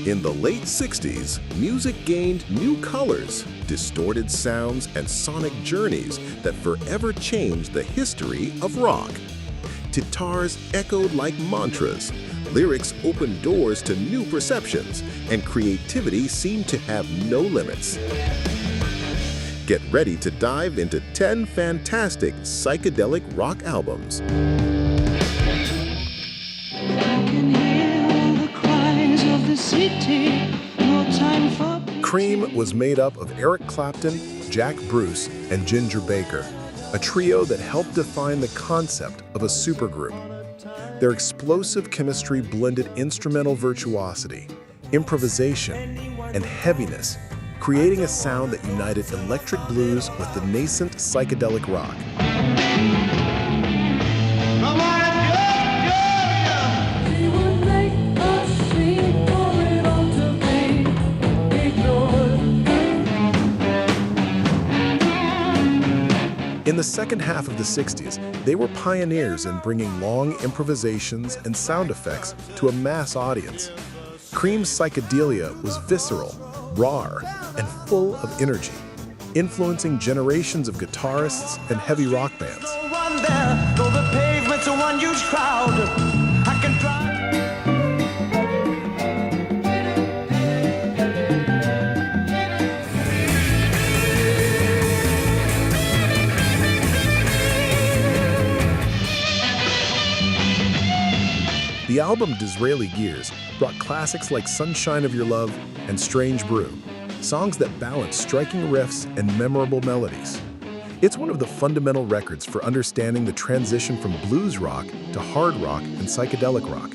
In the late 60s, music gained new colors, distorted sounds, and sonic journeys that forever changed the history of rock. Guitars echoed like mantras, lyrics opened doors to new perceptions, and creativity seemed to have no limits. Get ready to dive into 10 fantastic psychedelic rock albums. Cream was made up of Eric Clapton, Jack Bruce, and Ginger Baker, a trio that helped define the concept of a supergroup. Their explosive chemistry blended instrumental virtuosity, improvisation, and heaviness, creating a sound that united electric blues with the nascent psychedelic rock. In the second half of the 60s, they were pioneers in bringing long improvisations and sound effects to a mass audience. Cream's psychedelia was visceral, raw, and full of energy, influencing generations of guitarists and heavy rock bands. The album Disraeli Gears brought classics like Sunshine of Your Love and Strange Brew, songs that balance striking riffs and memorable melodies. It's one of the fundamental records for understanding the transition from blues rock to hard rock and psychedelic rock.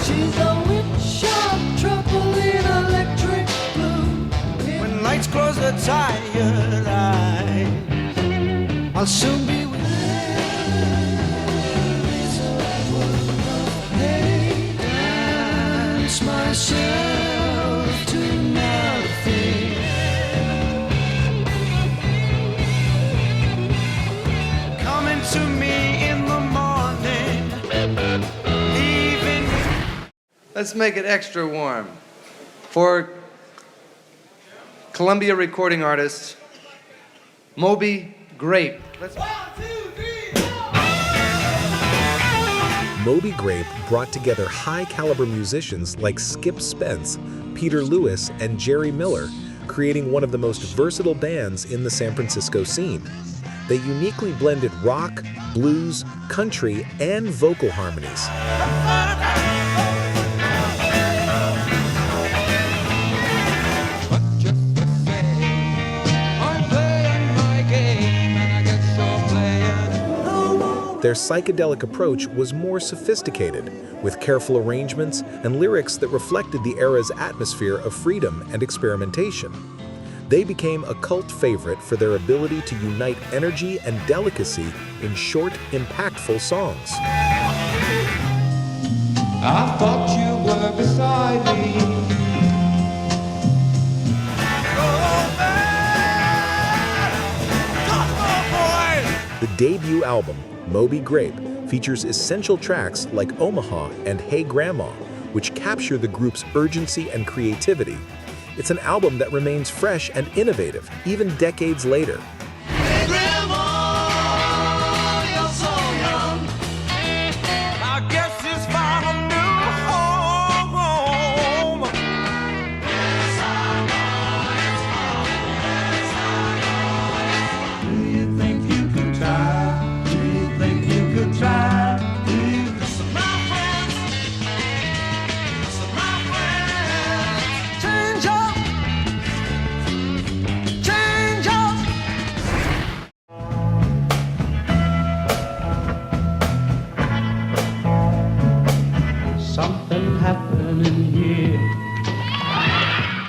She's a witch of trouble in electric blue. When lights close the tired eyes, I'll soon be with myself to nothing. Coming to me in the morning, leaving. Let's make it extra warm for Columbia recording artist Moby, Grape. Let's... Moby Grape brought together high-caliber musicians like Skip Spence, Peter Lewis, and Jerry Miller, creating one of the most versatile bands in the San Francisco scene. They uniquely blended rock, blues, country, and vocal harmonies. Their psychedelic approach was more sophisticated, with careful arrangements and lyrics that reflected the era's atmosphere of freedom and experimentation. They became a cult favorite for their ability to unite energy and delicacy in short, impactful songs. I thought you were beside me. The debut album, Moby Grape, features essential tracks like Omaha and Hey Grandma, which capture the group's urgency and creativity. It's an album that remains fresh and innovative, even decades later. Hey Grandma, you're so young. I guess it's found a new home. Yes, I know it's home. Do you think you could try?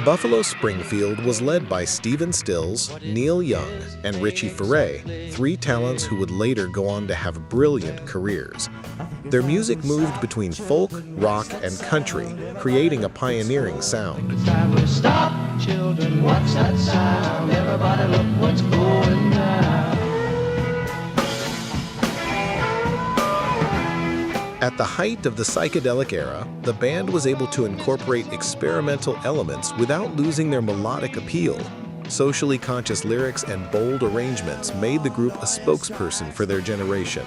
Buffalo Springfield was led by Stephen Stills, Neil Young, and Richie Furay, three talents who would later go on to have brilliant careers. Their music moved between folk, rock, and country, creating a pioneering sound. Stop, children, what's that sound? Everybody look what's going down. At the height of the psychedelic era, the band was able to incorporate experimental elements without losing their melodic appeal. Socially conscious lyrics and bold arrangements made the group a spokesperson for their generation.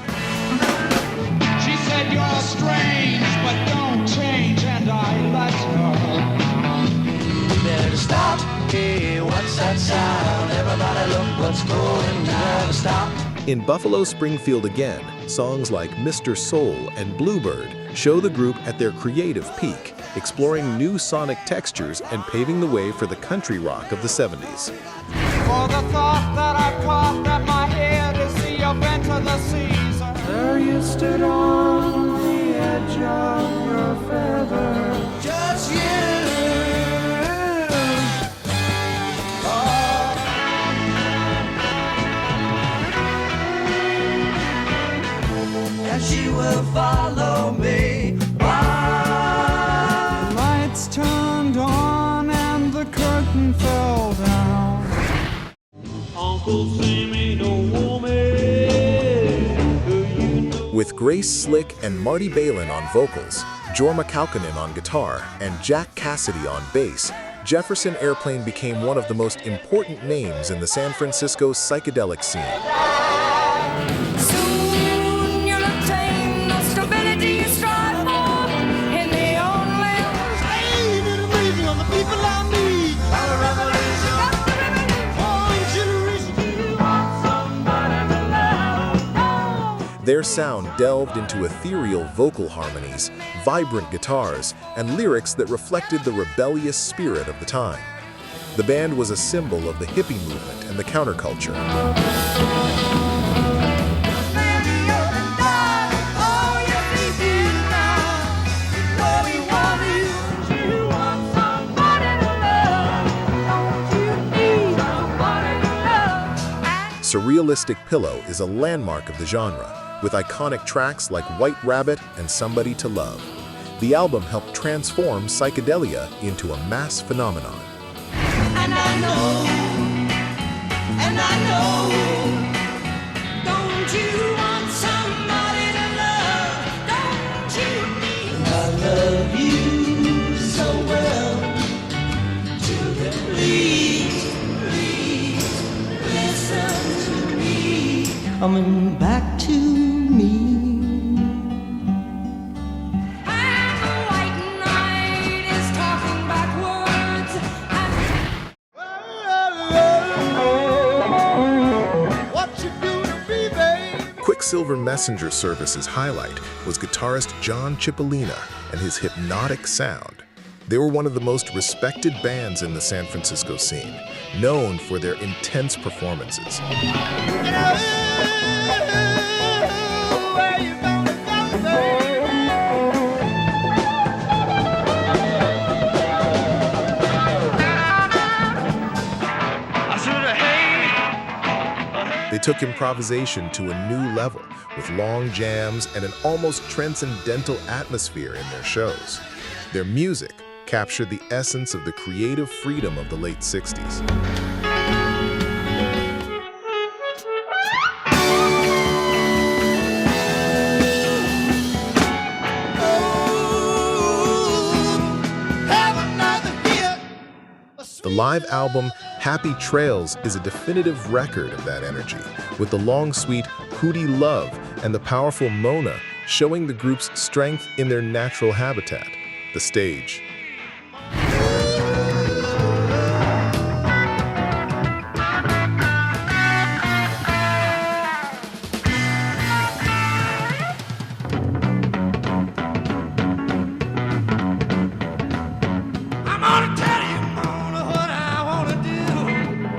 She said you're strange, but don't change, and I let her. Better stop. Hey, what's that sound? Everybody look what's going down. Stop. In Buffalo Springfield Again, songs like Mr. Soul and Bluebird show the group at their creative peak, exploring new sonic textures and paving the way for the country rock of the 70s. For the thought that I've caught that my head is the event of the season. There you stood on the edge of your feather. Just you. And she will follow me. The lights turned on and the curtain fell down. Uncle Sammy don't want me. With Grace Slick and Marty Balin on vocals, Jorma Kaukonen on guitar, and Jack Cassidy on bass, Jefferson Airplane became one of the most important names in the San Francisco psychedelic scene. Soon you'll obtain the stability you strive for, and the only Ain't it amazing on the people I meet? Got a revelation. One generation. you want somebody to love. Their sound delved into ethereal vocal harmonies, vibrant guitars, and lyrics that reflected the rebellious spirit of the time. The band was a symbol of the hippie movement and the counterculture. Surrealistic Pillow is a landmark of the genre, with iconic tracks like White Rabbit and Somebody to Love. The album helped transform psychedelia into a mass phenomenon. And I know, don't you want somebody to love? Don't you need? I love you so well. Please, listen to me. Coming back to me. And the white knight is talking backwards, What you do to me, babe? Quicksilver Messenger Service's highlight was guitarist John Cipollina and his hypnotic sound. They were one of the most respected bands in the San Francisco scene, known for their intense performances. Where you gonna go, babe? I should have hated. They took improvisation to a new level, with long jams and an almost transcendental atmosphere in their shows. Their music captured the essence of the creative freedom of the late 60s. The live album Happy Trails is a definitive record of that energy, with the long suite Hootie Love and the powerful Mona showing the group's strength in their natural habitat, the stage. I'm gonna tell you, Mona, what I wanna do.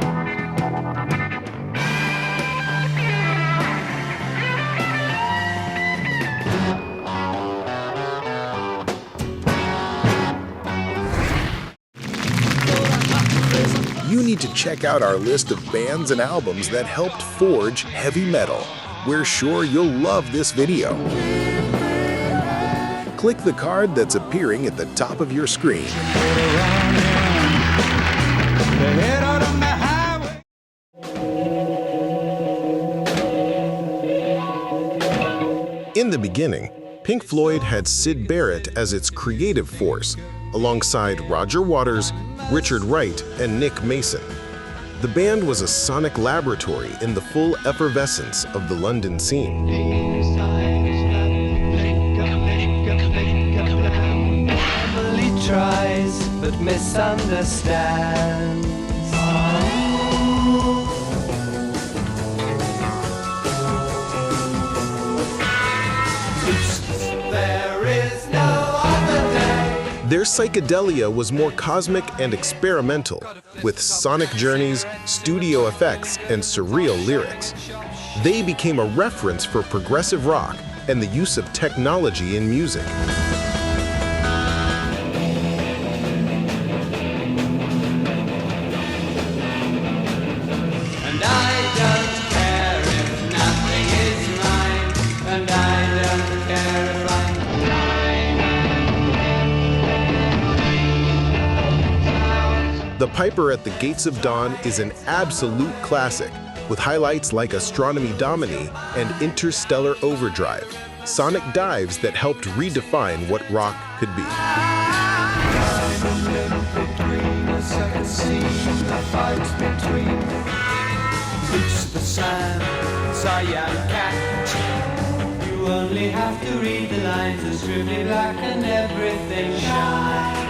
You need to check out our list of bands and albums that helped forge heavy metal. We're sure you'll love this video. Click the card that's appearing at the top of your screen. In the beginning, Pink Floyd had Syd Barrett as its creative force, alongside Roger Waters, Richard Wright, and Nick Mason. The band was a sonic laboratory in the full effervescence of the London scene. Family tries but misunderstands. There is no other day. Their psychedelia was more cosmic and experimental, with sonic journeys, studio effects, and surreal lyrics. They became a reference for progressive rock and the use of technology in music. And I don't care if nothing is mine. And I don't care if I'm blind. The Piper at the Gates of Dawn is an absolute classic, with highlights like Astronomy Domini and Interstellar Overdrive, sonic dives that helped redefine what rock could be. You only have to read the lines, it's really black and everything shines.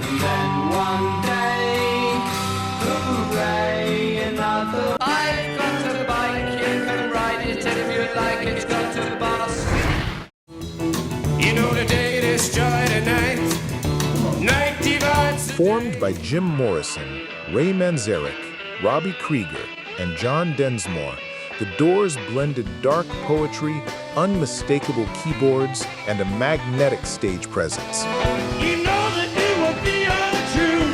And then one day, hooray, another. I've got a bike, you can ride it, and if you like it, go to the bus. You know the day destroyed the night. 90 volts. Formed by Jim Morrison, Ray Manzarek, Robbie Krieger, and John Densmore, the Doors blended dark poetry, unmistakable keyboards, and a magnetic stage presence. You know that it would be untrue.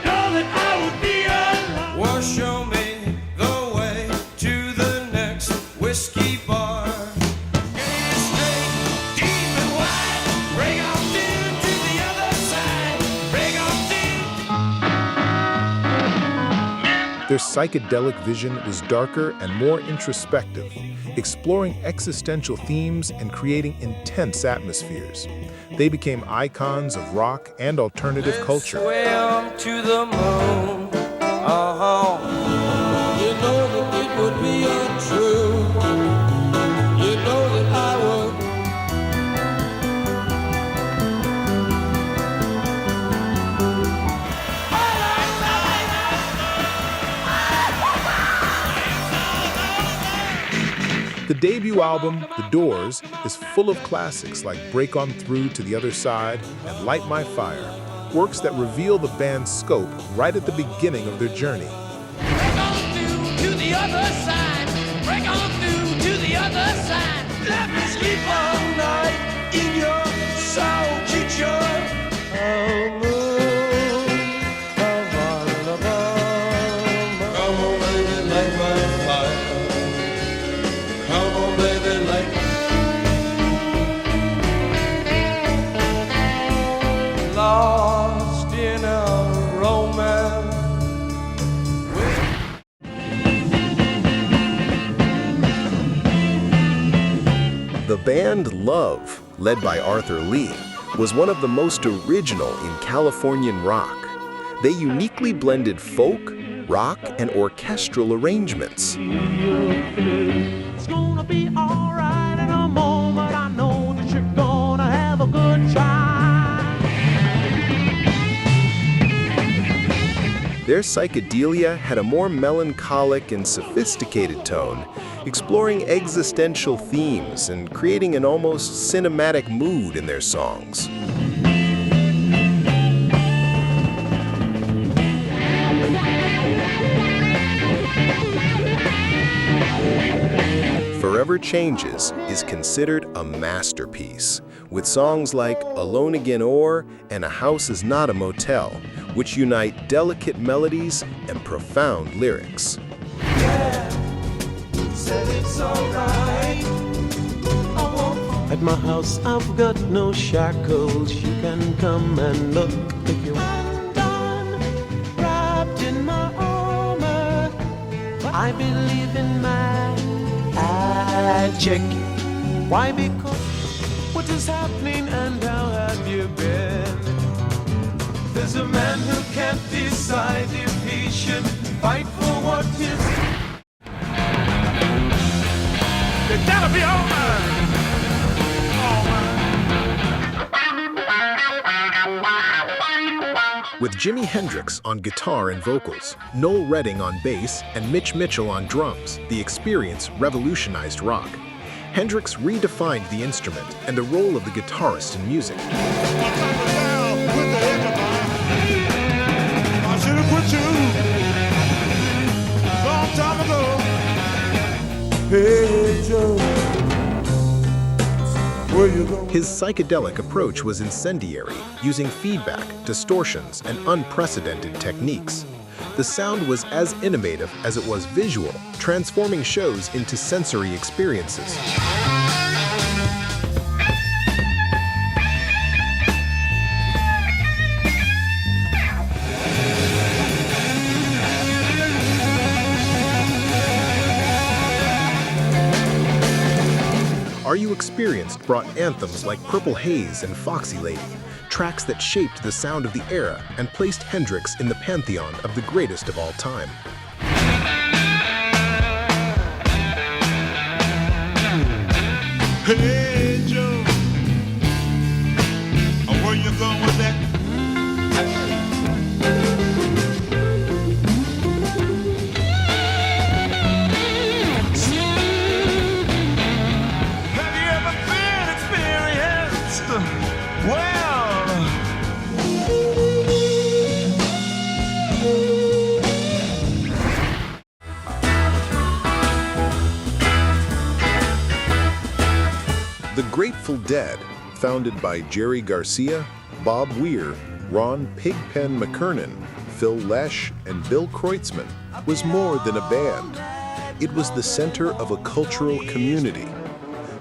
Know that I would be alive. Well, show me the way to the next whiskey bar. Get it straight, deep and wide. Bring on down to the other side. Bring on down. Their psychedelic vision was darker and more introspective, exploring existential themes and creating intense atmospheres. They became icons of rock and alternative culture. Swim to the moon. You know that it would be untrue. You know that I would. The debut album, The Doors, is full of classics like Break On Through to the Other Side and Light My Fire, works that reveal the band's scope right at the beginning of their journey. Break on through to the other side. Break on through to the other side. Let me sleep all night in your soul kitchen. Come on, baby, light my fire. Come on, baby, light. Lost in a romance. The band Love, led by Arthur Lee, was one of the most original in Californian rock. They uniquely blended folk, rock, and orchestral arrangements. It's gonna be alright in a moment. I know that you're gonna have a good time. Their psychedelia had a more melancholic and sophisticated tone, exploring existential themes and creating an almost cinematic mood in their songs. Forever Changes is considered a masterpiece, with songs like Alone Again Or and A House Is Not a Motel, which unite delicate melodies and profound lyrics. Said it's alright. At my house I've got no shackles. You can come and look if you want. Undone, wrapped in my armor. I believe in magic. Why? Because what is happening and how have you been? There's a man who can't decide if he should fight for what is. They gotta be all mine. All mine. With Jimi Hendrix on guitar and vocals, Noel Redding on bass, and Mitch Mitchell on drums, the experience revolutionized rock. Hendrix redefined the instrument and the role of the guitarist in music. I should have quit you long time ago. Hey Joe, where you going? His psychedelic approach was incendiary, using feedback, distortions, and unprecedented techniques. The sound was as innovative as it was visual, transforming shows into sensory experiences. Are You Experienced brought anthems like Purple Haze and Foxy Lady, tracks that shaped the sound of the era and placed Hendrix in the pantheon of the greatest of all time. Hey Joe, where you going with that? Have you ever been experienced? Well, The Grateful Dead, founded by Jerry Garcia, Bob Weir, Ron Pigpen McKernan, Phil Lesh, and Bill Kreutzmann, was more than a band. It was the center of a cultural community.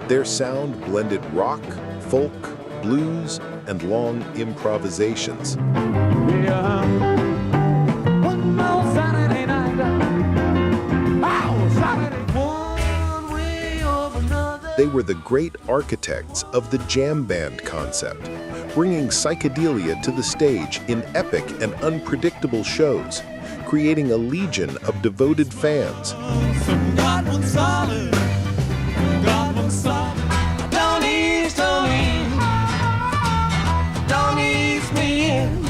Their sound blended rock, folk, blues, and long improvisations. one more Saturday night. Oh, Saturday. One way or another. They were the great architects of the jam band concept, bringing psychedelia to the stage in epic and unpredictable shows, creating a legion of devoted fans. God was solid. God was solid. Don't ease me in.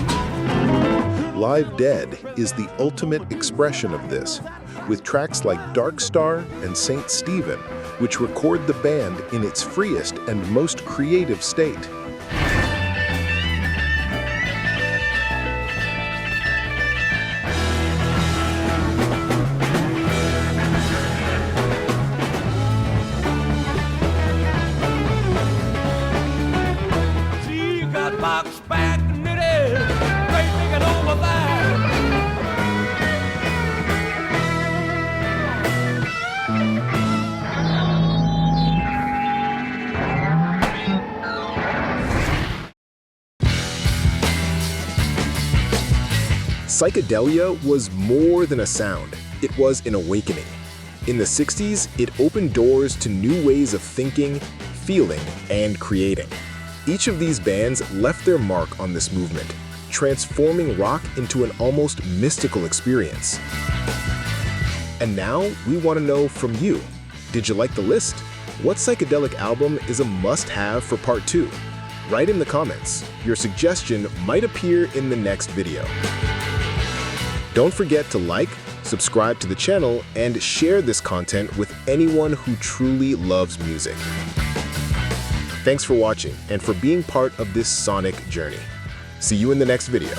Live Dead is the ultimate expression of this, with tracks like Dark Star and St. Stephen, which record the band in its freest and most creative state. See, you got boxed back and it is great thinking over there. Psychedelia was more than a sound, it was an awakening. In the 60s, it opened doors to new ways of thinking, feeling, and creating. Each of these bands left their mark on this movement, transforming rock into an almost mystical experience. And now, we want to know from you. Did you like the list? What psychedelic album is a must-have for part 2? Write in the comments. Your suggestion might appear in the next video. Don't forget to like, subscribe to the channel, and share this content with anyone who truly loves music. Thanks for watching and for being part of this sonic journey. See you in the next video.